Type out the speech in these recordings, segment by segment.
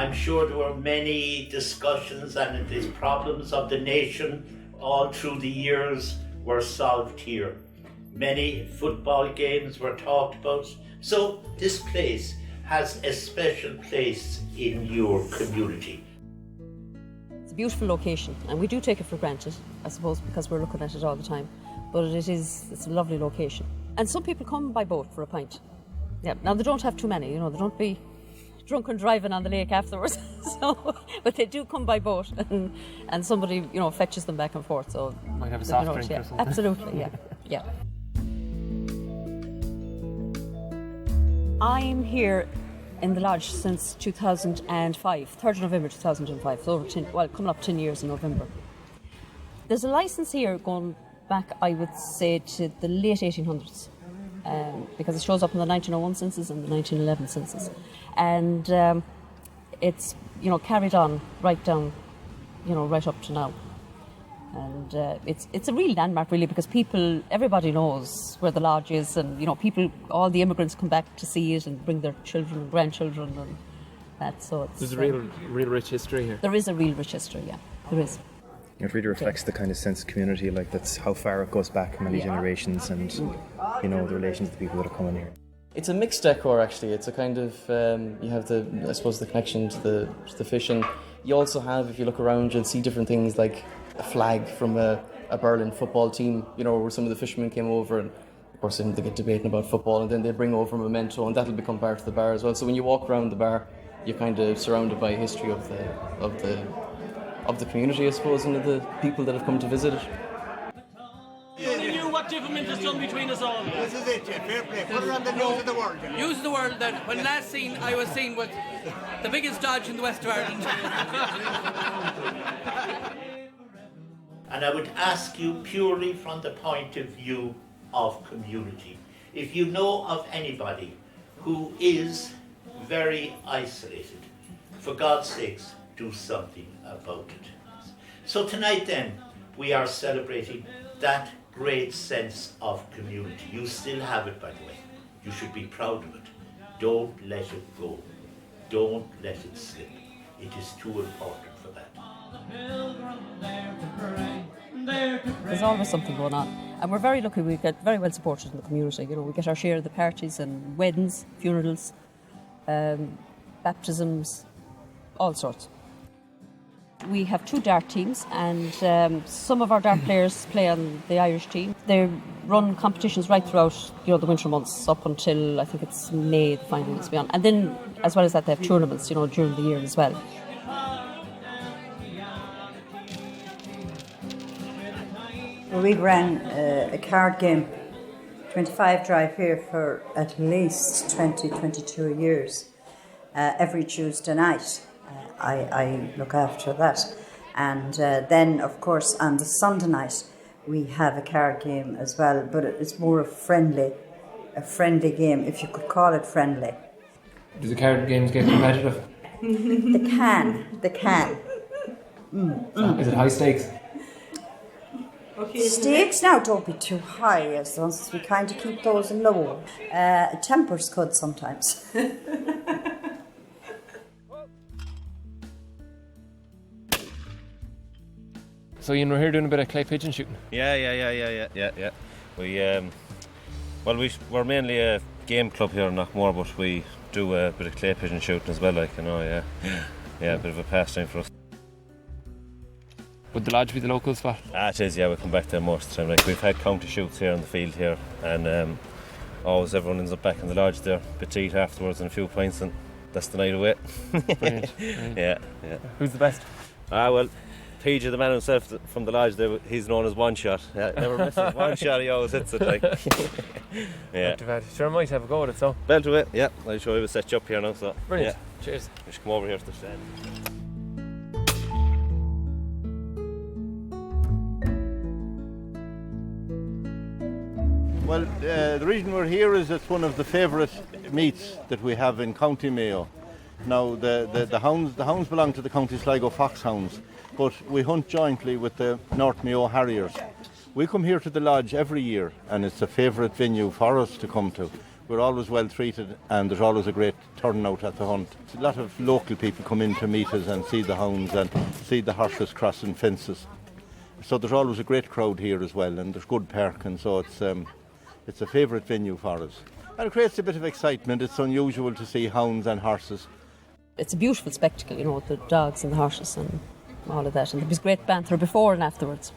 I'm sure there were many discussions and the problems of the nation all through the years were solved here. Many football games were talked about. So this place has a special place in your community. It's a beautiful location, and we do take it for granted, I suppose, because we're looking at it all the time. But it's a lovely location. And some people come by boat for a pint. Yeah. Now they don't have too many, they don't be drunk and driving on the lake afterwards. But they do come by boat, and somebody, fetches them back and forth. So might have a soft drink or something. Absolutely, yeah. I'm here in the lodge since 2005, 3rd of November 2005, so coming up 10 years in November. There's a licence here going back, I would say, to the late 1800s, because it shows up in the 1901 census and the 1911 census. And it's, carried on right down, right up to now. And it's a real landmark, really, because everybody knows where the lodge is, and all the immigrants come back to see it and bring their children and grandchildren and that. So there's a real rich history here. There is a real rich history, yeah, there is. It really reflects the kind of sense of community, like that's how far it goes back, many generations, and the relations of the people that are coming here. It's a mixed decor, actually. It's a kind of you have the connection to the fishing. You also have, if you look around, you'll see different things like a flag from a Berlin football team, where some of the fishermen came over, and of course they get debating about football, and then they bring over a memento, and that'll become part of the bar as well. So when you walk around the bar, you're kind of surrounded by a history of the community, I suppose, and of the people that have come to visit it. You only knew what difference has done between us all. This is it, yeah, fair play. Put it on the news of the world. News of the world that when last seen, I was seen with the biggest dodge in the west of Ireland. And I would ask you purely from the point of view of community. If you know of anybody who is very isolated, for God's sakes, do something about it. So tonight then, we are celebrating that great sense of community. You still have it, by the way. You should be proud of it. Don't let it go. Don't let it slip. It is too important for that. There's always something going on, and we're very lucky. We get very well supported in the community. We get our share of the parties and weddings, funerals, baptisms, all sorts. We have 2 dart teams, and some of our dart players play on the Irish team. They run competitions right throughout, the winter months up until I think it's May the final is beyond. And then, as well as that, they have tournaments, during the year as well. We ran a card game, 25 drive here for at least 22 years, every Tuesday night. I look after that. And then, of course, on the Sunday night, we have a card game as well, but it's more a friendly game, if you could call it friendly. Do the card games get competitive? They can. Is it high stakes? Stakes now don't be too high, as long as we kind of keep those low. Tempers could sometimes. So Ian, we're here doing a bit of clay pigeon shooting. Yeah. We're mainly a game club here in Knockmore, but we do a bit of clay pigeon shooting as well, Yeah, a bit of a pastime for us. Would the lodge be the local spot? It is, yeah, we come back there most of the time. We've had county shoots here on the field here, and always everyone ends up back in the lodge there, a bit to eat afterwards and a few pints, and that's the night away. Brilliant. Yeah. Who's the best? PJ, the man himself from the lodge there, he's known as one shot. Yeah, never misses one shot, he always hits it Yeah. Not too bad. Sure, I might have a go at it, so. Belt to it, yeah. I'll show you, we'll set you up here now, so. Brilliant. Yeah. Cheers. You should come over here to the stand. Well, the reason we're here is it's one of the favourite meets that we have in County Mayo. Now, the hounds belong to the County Sligo Foxhounds, but we hunt jointly with the North Mayo Harriers. We come here to the lodge every year, and it's a favourite venue for us to come to. We're always well treated, and there's always a great turnout at the hunt. A lot of local people come in to meet us and see the hounds and see the horses crossing fences. So there's always a great crowd here as well, and there's good parking, so it's a favourite venue for us. And it creates a bit of excitement. It's unusual to see hounds and horses. It's a beautiful spectacle, you know, with the dogs and the horses and all of that. And there was great banter before and afterwards.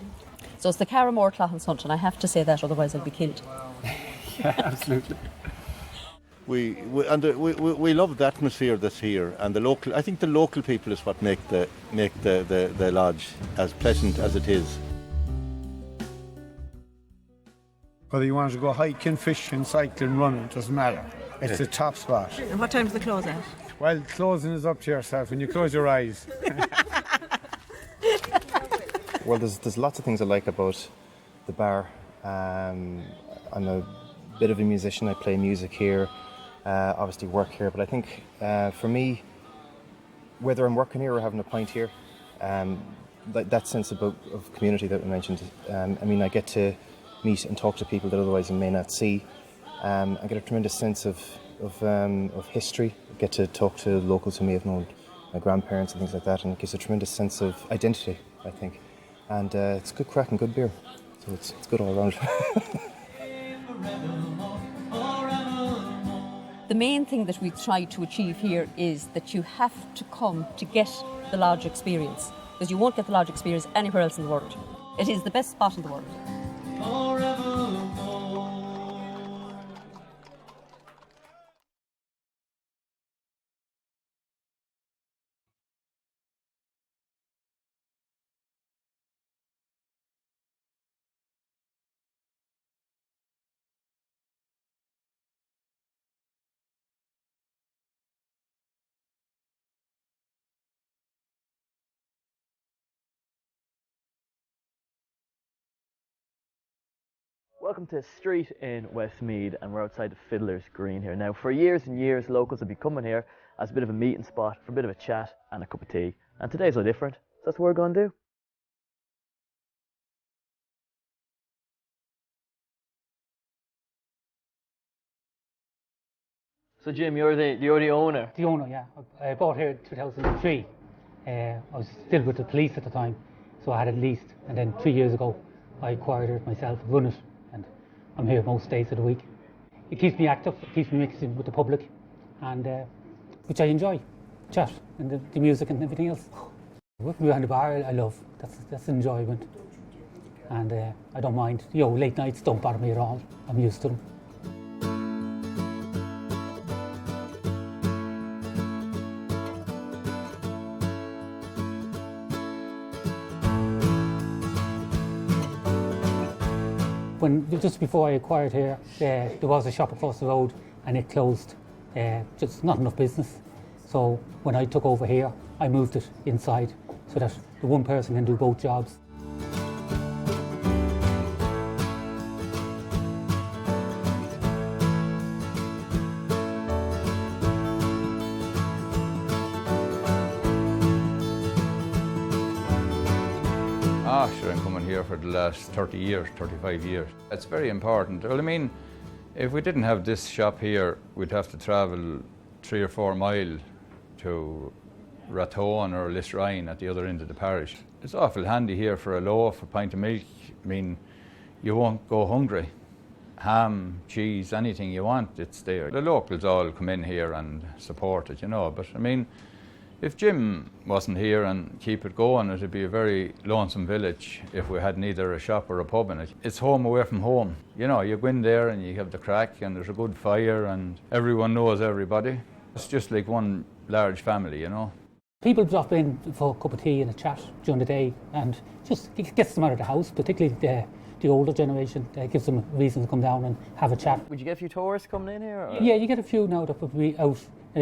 So it's the Carramore Clahans hunt, and I have to say that, otherwise I'll be killed. Yeah, absolutely. We love the atmosphere that's here, and I think the local people is what make the lodge as pleasant as it is. Whether you want to go hiking, fishing, cycling, running, it doesn't matter. It's the top spot. And what time does the close at? Well, closing is up to yourself when you close your eyes. Well, there's lots of things I like about the bar. I'm a bit of a musician. I play music here, obviously work here. But I think for me, whether I'm working here or having a pint here, that sense of community that we mentioned. I mean, I get to meet and talk to people that otherwise I may not see. I get a tremendous sense of history. I get to talk to locals who may have known my grandparents and things like that, and it gives a tremendous sense of identity, I think. And it's good crack and good beer, so it's good all around. The main thing that we try to achieve here is that you have to come to get the lodge experience, because you won't get the lodge experience anywhere else in the world. It is the best spot in the world. Welcome to Street in Westmeath, and we're outside the Fiddler's Green here. Now, for years and years, locals have been coming here as a bit of a meeting spot for a bit of a chat and a cup of tea. And today's no different, so that's what we're going to do. So Jim, you're the owner? The owner, yeah. I bought here in 2003. I was still with the police at the time, so I had it leased. And then 3 years ago, I acquired it myself, run it, and I'm here most days of the week. It keeps me active, it keeps me mixing with the public, and which I enjoy, chat, and the music and everything else. Working behind the bar, I love. That's enjoyment, and I don't mind. You know, late nights don't bother me at all. I'm used to them. Just before I acquired here, there was a shop across the road and it closed. Just not enough business. So when I took over here, I moved it inside so that the one person can do both jobs. Sure, I'm coming here for the last 30 years, 35 years. It's very important. Well, I mean, if we didn't have this shop here, we'd have to travel 3 or 4 miles to Rathone or Lisrine at the other end of the parish. It's awful handy here for a loaf, a pint of milk. I mean, you won't go hungry. Ham, cheese, anything you want, it's there. The locals all come in here and support it, you know, but I mean, if Jim wasn't here and keep it going, it'd be a very lonesome village if we had neither a shop or a pub in it. It's home away from home. You know, you go in there and you have the crack and there's a good fire and everyone knows everybody. It's just like one large family, you know. People drop in for a cup of tea and a chat during the day, and just it gets them out of the house, particularly the older generation. It gives them a reason to come down and have a chat. Would you get a few tourists coming in here? Or? Yeah, you get a few now that would be out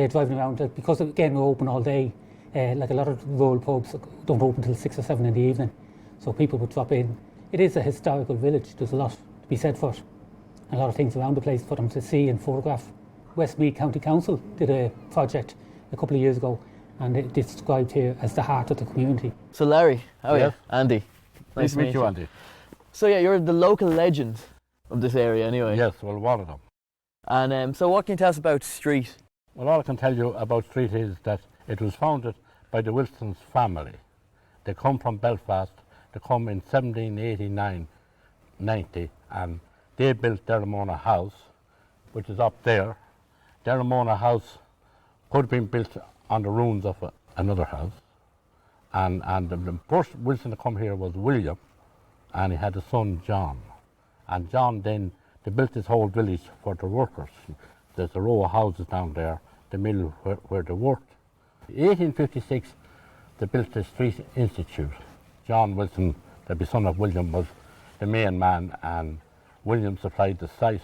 driving around, because again we're open all day. Like a lot of rural pubs don't open till 6 or 7 in the evening, so people would drop in. It is a historical village. There's a lot to be said for it, and a lot of things around the place for them to see and photograph. Westmeath County Council did a project a couple of years ago, and it is described here as the heart of the community. So Larry, how are you? Andy. Nice to meet you, Andy. So yeah, you're the local legend of this area anyway. Yes, well, one of them. And so what can you tell us about Street? Well, all I can tell you about Street is that it was founded by the Wilson's family. They come from Belfast. They come in 1789, 90, and they built Derrimona House, which is up there. Derrimona House could have been built on the ruins of another house. And the first Wilson to come here was William, and he had a son, John. And John then, they built this whole village for the workers. There's a row of houses down there, the mill where they worked. In 1856, they built the Street Institute. John Wilson, the son of William, was the main man, and William supplied the site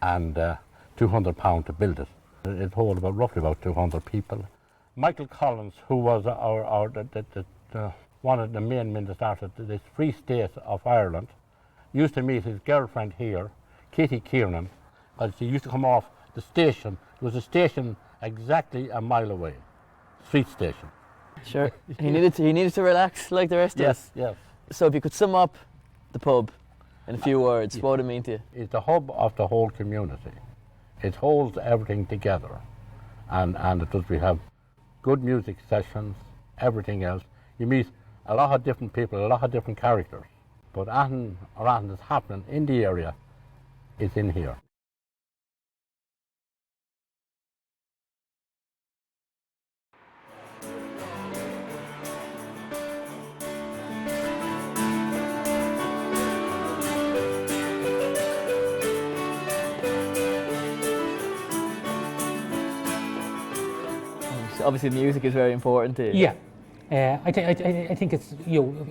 and £200 to build it. It held roughly about 200 people. Michael Collins, who was one of the main men that started this Free State of Ireland, used to meet his girlfriend here, Katie Kiernan, because she used to come off the station. There was a station exactly a mile away, street station. Sure. He needed to relax like the rest of us. Yes. So if you could sum up the pub in a few words, what would it mean to you? It's the hub of the whole community. It holds everything together. And we have good music sessions, everything else. You meet a lot of different people, a lot of different characters. But anything that's happening in the area is in here. Obviously, music is very important to you. Yeah, I think it's,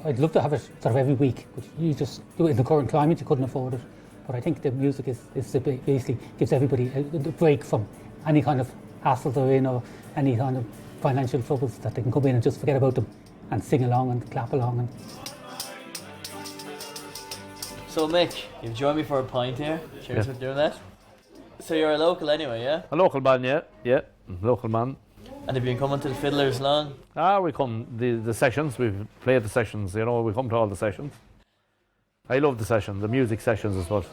I'd love to have it sort of every week, but you just do it in the current climate, you couldn't afford it. But I think the music is basically gives everybody a break from any kind of hassle they're in or any kind of financial troubles, that they can come in and just forget about them and sing along and clap along. And So Mick, you've joined me for a pint here. Cheers for doing that. So you're a local anyway, yeah? A local man, yeah, local man. And have you been coming to the Fiddlers long? We come the sessions. We've played the sessions. We come to all the sessions. I love the sessions. The music sessions is what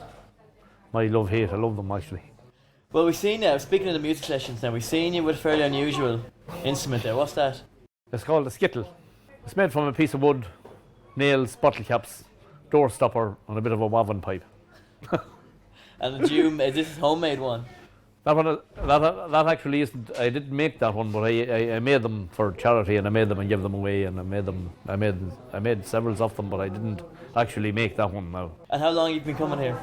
my love-hate. I love them actually. Well, we've seen now. Speaking of the music sessions, now we've seen you with a fairly unusual instrument there. What's that? It's called a skittle. It's made from a piece of wood, nails, bottle caps, door stopper, and a bit of a woven pipe. And is this a homemade one? That actually isn't. I didn't make that one, but I made them for charity, and I made them and gave them away, and I made several of them, but I didn't actually make that one now. And how long have you been coming here?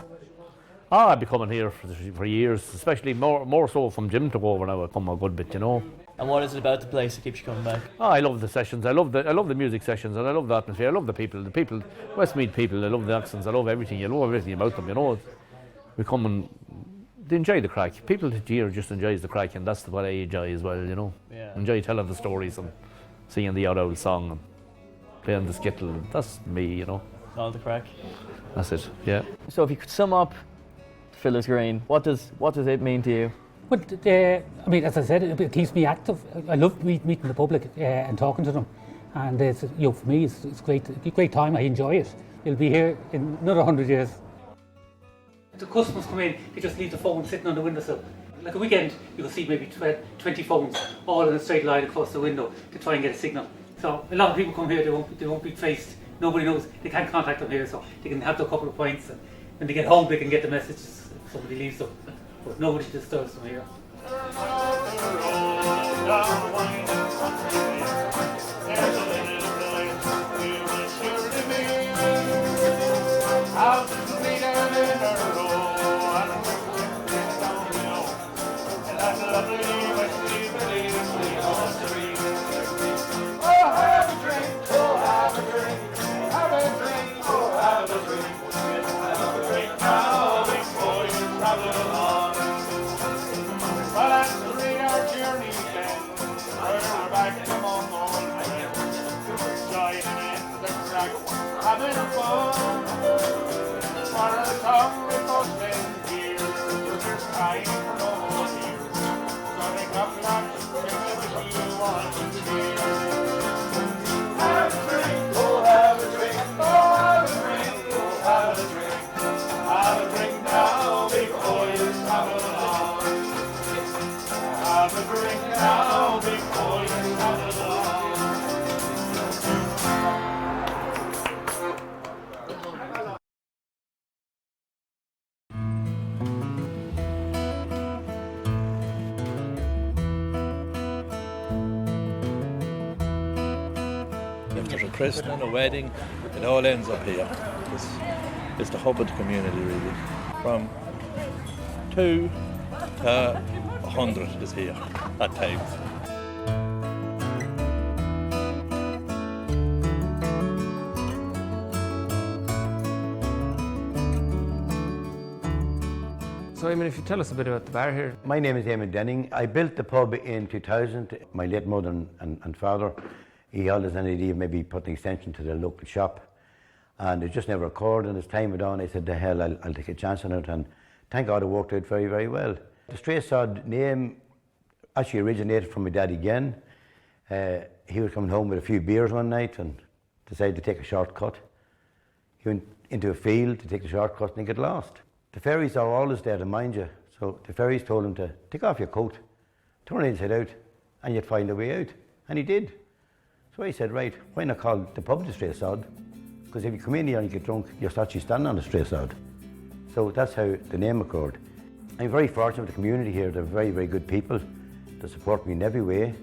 I've been coming here for years, especially more so from Jim took over now. I come a good bit, And what is it about the place that keeps you coming back? I love the sessions. I love the music sessions, and I love the atmosphere. I love the people, Westmeath people. I love the accents. I love everything. You know everything about them. We come and they enjoy the crack. People here just enjoys the crack, and that's what I enjoy as well. Yeah. Enjoy telling the stories and singing the old song and playing the skittle. That's me. All the crack. That's it. Yeah. So if you could sum up Fiddlers Green, what does it mean to you? Well, as I said, it keeps me active. I love meeting the public and talking to them, and for me, it's great time. I enjoy it. It'll be here in another 100 years. The customers come in, they just leave the phone sitting on the windowsill. Like a weekend, you'll see maybe 20 phones all in a straight line across the window to try and get a signal. So a lot of people come here, they won't be traced. Nobody knows, they can't contact them here, so they can have their couple of points, and when they get home they can get the messages if somebody leaves them. But nobody disturbs them here. Well, that's the If there's a christening, a wedding, it all ends up here. It's the hub of the community, really. From 2 to 100 is here at times. So, if you tell us a bit about the bar here. My name is Eamon Denning. I built the pub in 2000. My late mother and father, he always had an idea of maybe putting an extension to the local shop. And it just never occurred. And as time went on, I said, the hell, I'll take a chance on it. And thank God it worked out very, very well. The Stray Sod name actually originated from my dad again. He was coming home with a few beers one night and decided to take a shortcut. He went into a field to take the shortcut and he got lost. The fairies are always there to mind you. So the fairies told him to take off your coat, turn it inside out, and you'd find a way out. And he did. So he said, right, why not call the pub the Stray Sod? Because if you come in here and you get drunk, you're actually standing on the Stray Sod. So that's how the name occurred. I'm very fortunate with the community here. They're very, very good people. They support me in every way.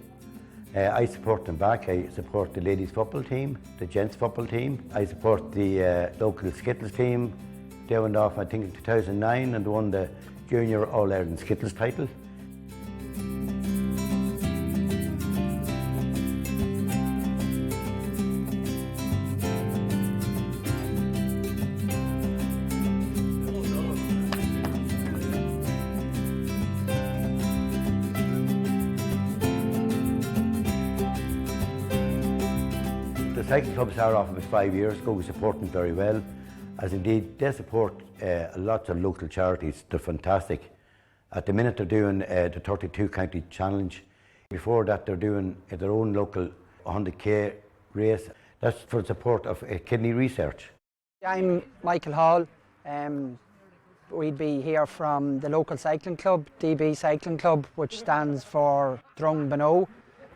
I support them back. I support the ladies football team, the gents football team. I support the local Skittles team. They went off, I think, in 2009 and won the Junior All-Ireland Skittles title. The cycling club started off about 5 years ago. We support them very well. As indeed, they support lots of local charities. They're fantastic. At the minute, they're doing the 32 County Challenge. Before that, they're doing their own local 100k race. That's for the support of kidney research. I'm Michael Hall. We'd be here from the local cycling club, DB Cycling Club, which stands for Drung Beno,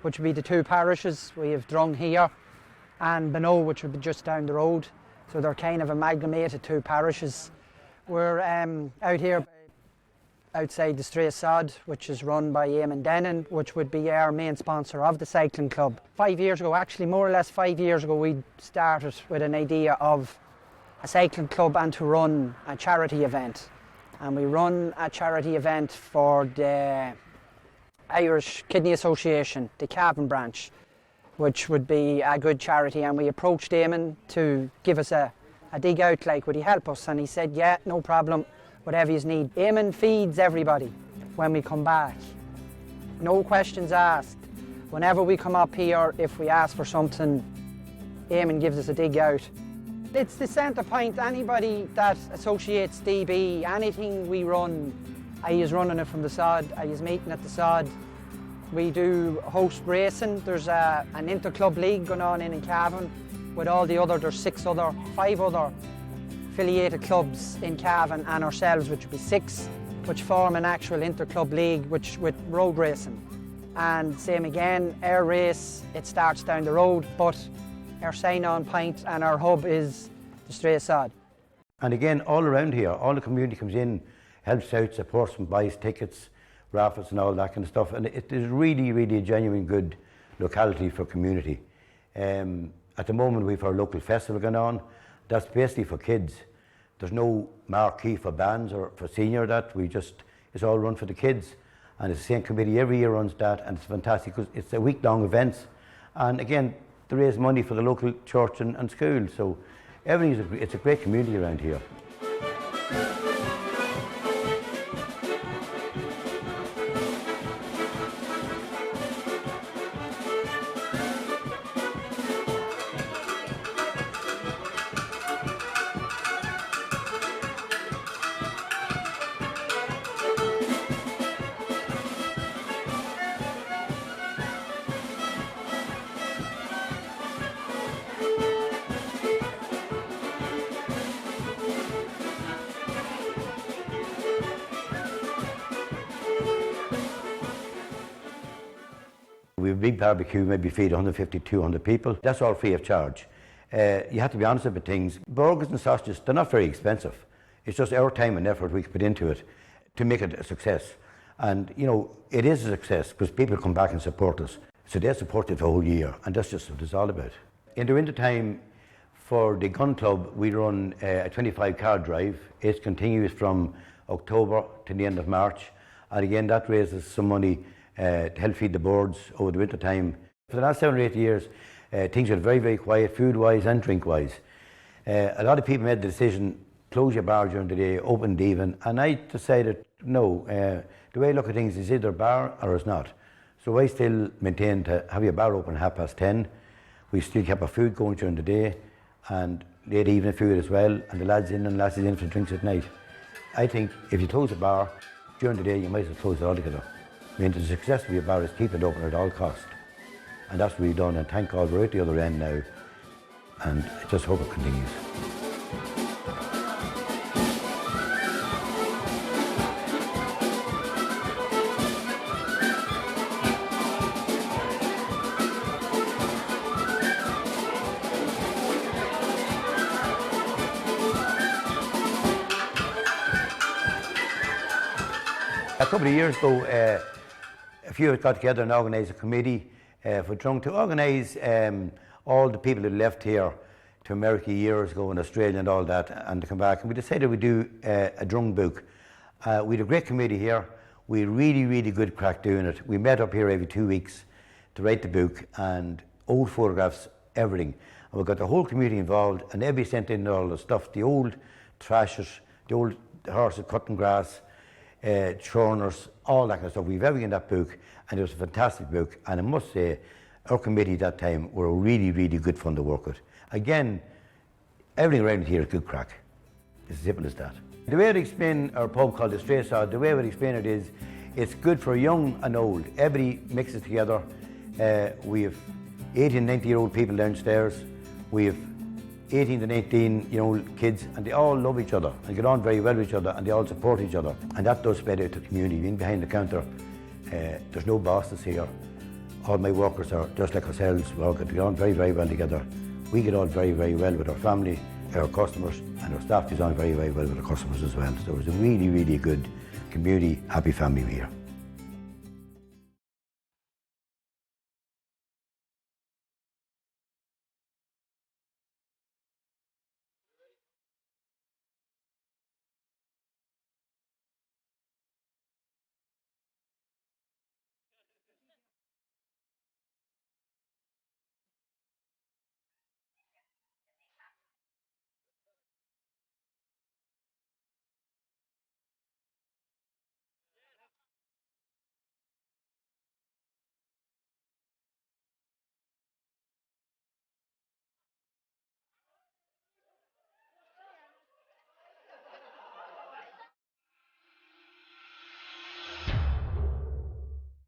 which would be the two parishes. We have Drung here and Beno, which would be just down the road. So they're kind of amalgamated two parishes. We're out here outside the Stray Sod, which is run by Eamon Denning, which would be our main sponsor of the cycling club. 5 years ago, actually more or less 5 years ago, we started with an idea of a cycling club and to run a charity event. And we run a charity event for the Irish Kidney Association, the Cavan branch, which would be a good charity, and we approached Eamon to give us a dig out, like, would he help us? And he said, yeah, no problem, whatever you need. Eamon feeds everybody when we come back. No questions asked. Whenever we come up here, if we ask for something, Eamon gives us a dig out. It's the centre point. Anybody that associates DB, anything we run, I is running it from the sod, I is meeting at the sod. We do host racing. There's an inter-club league going on in Cavan with all the other, there's 5 other affiliated clubs in Cavan and ourselves, which would be 6, which form an actual inter-club league with road racing. And same again, our race, it starts down the road, but our sign-on point and our hub is the Stray Sod. And again, all around here, all the community comes in, helps out, supports and buys tickets, raffles and all that kind of stuff, and it is really, really a genuine good locality for community. At the moment we've our local festival going on. That's basically for kids. There's no marquee for bands or for senior that, it's all run for the kids. And it's the same committee every year runs that, and it's fantastic because it's a week-long events. And again, they raise money for the local church and school, so it's a great community around here. We have a big barbecue, maybe feed 150, 200 people. That's all free of charge. You have to be honest about things. Burgers and sausages, they're not very expensive. It's just our time and effort we can put into it to make it a success. And, you know, it is a success because people come back and support us. So they support it the whole year, and that's just what it's all about. In the winter time, for the gun club, we run a 25-car drive. It continues from October to the end of March. And again, that raises some money to help feed the birds over the winter time. For the last 7 or 8 years, things were very, very quiet, food-wise and drink-wise. A lot of people made the decision, close your bar during the day, open the evening, and I decided, no, the way I look at things is either bar or it's not. So I still maintain to have your bar open 10:30. We still keep our food going during the day, and late evening food as well, and the lads in and lasses in for drinks at night. I think if you close a bar during the day, you might as well close it altogether. I mean, the success of your bar is keep it open at all costs. And that's what we've done, and thank God we're at the other end now, and I just hope it continues. A couple of years ago, a few of us got together and organised a committee for Drunk to organise all the people who left here to America years ago in Australia and all that, and to come back. And we decided we'd do a drunk book. We had a great committee here. We had really, really good crack doing it. We met up here every 2 weeks to write the book, and old photographs, everything. And we got the whole community involved, and everybody sent in all the stuff, the old trashers, the old horses cutting grass, churners, all that kind of stuff. We've everything in that book, and it was a fantastic book. And I must say, our committee at that time were really, really good fun to work with. Again, everything around here is good crack. It's as simple as that. The way I'd explain our pub called the Stray Sod, the way I would explain it is, it's good for young and old. Everybody mixes together. We have 18, 90-year-old people downstairs. We have 18 to 19-year-old kids, and they all love each other and get on very well with each other, and they all support each other. And that does spread out to the community. Being behind the counter, there's no bosses here. All my workers are just like ourselves. We all get on very, very well together. We get on very, very well with our family, our customers, and our staff gets on very, very well with our customers as well. So it's a really, really good community, happy family here.